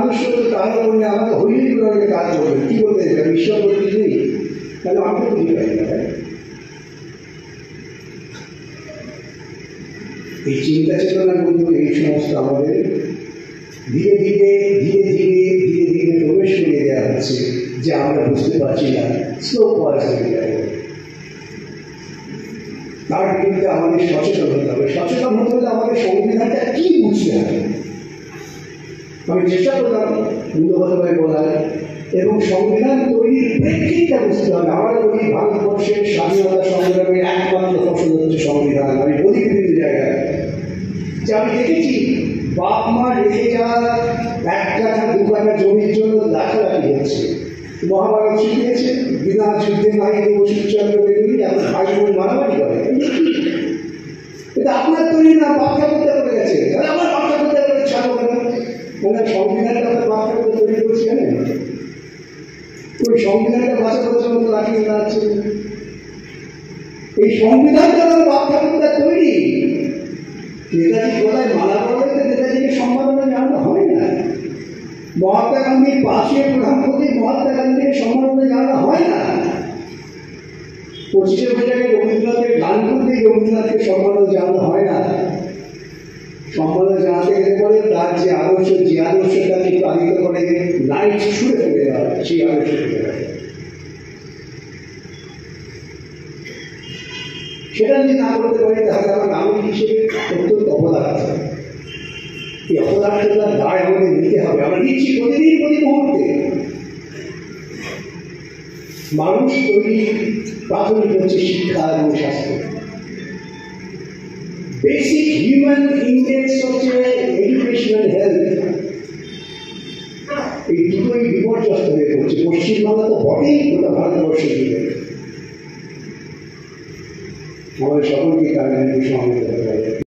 মানুষ করতে তাহলে বললে আমাকে হইলেই করে কাজ করবে, কি বলতে ঈশ্বর বলতে নেই, তাহলে আমি তো বুঝতে পারি না। এই চিন্তা চেতনার মধ্যে এই সমস্ত আমাদের ধীরে ধীরে ধীরে ধীরে ধীরে ধীরে প্রবেশ করে দেওয়া হচ্ছে, যে আমরা বুঝতে পারছি না, স্লো পয়সা হয়ে যাবে। তার বিরুদ্ধে আমাদের সচেতন হতে হবে। সচেতন হতে হলে আমাদের সংবিধানটা কি বুঝতে হবে। আমি চেষ্টা করলাম মূল্যবতভাবে বলার, এবং সংবিধান তৈরির প্রেক্ষিতটা বুঝতে হবে। আমরা বলি ভারতবর্ষের স্বাধীনতা সংগ্রামের একমাত্র ফসল হচ্ছে সংবিধান। আমি বলি বিভিন্ন জায়গায় যে আমি দেখেছি বাপ মা রেখে যাওয়ার 1 কাঠা 2 কাঠা জমির জন্য লাখালাখি হচ্ছে। মহাভারত শিখিয়েছে বিনা যুদ্ধে নারীকে বসুচন্দ্র বেগুনি এখন ভাই বোন মারামারি করে। এটা আপনার তৈরি না, ব্যাখ্যা করতে করে গেছে। তাহলে আমার ব্যাখ্যা করতে করে ছাড়ো কেন? ওনার সংবিধানটা আমরা ব্যাখ্যা করতে তৈরি করছি জানেন? ওই সংবিধানটা বাঁচা করার জন্য লাঠি দাঁড়াচ্ছে। এই সংবিধানটা আমরা ব্যাখ্যা করতে তৈরি। নেতাজি কোথায় মালা পড়লে নেতাজিকে সম্মাননা জানানো হয় না। মহাত্মা গান্ধীর পাশে প্রধানমন্ত্রী মহাত্মা গান্ধীকে সম্মাননা জানানো হয় না। 25শে বৈশাখে রবীন্দ্রনাথের গান করতে রবীন্দ্রনাথকে সম্মাননা জানানো হয় না। সম্মাননা জানাতে গেলে পরে তার যে আদর্শ, যে আদর্শটাকে পালিত করে লাইট ছুঁড়ে ফেলে দেওয়া হয়, সেই আদর্শ ফেলে দেওয়া হয়। সেটা যদি না করতে পারি তাহলে আমার নাগরিক হিসেবে অত্যন্ত অপদার্থ। এই অপদার্থতার দায় আমাদের নিতে হবে। আমরা নিচ্ছি প্রতিদিন, প্রতি মুহূর্তে। মানুষ তৈরি প্রাথমিক হচ্ছে শিক্ষা এবং স্বাস্থ্য। বেসিক হিউম্যান ইন্টেন্স হচ্ছে এডুকেশন, হেলথ। এই দুটোই বিপর্যস্ত হয়ে পড়ছে। পশ্চিমবাংলা তো বটেই, গোটা ভারতবর্ষ জুড়ে। আমাদের সকলকে তার সমাবেত হতে হবে।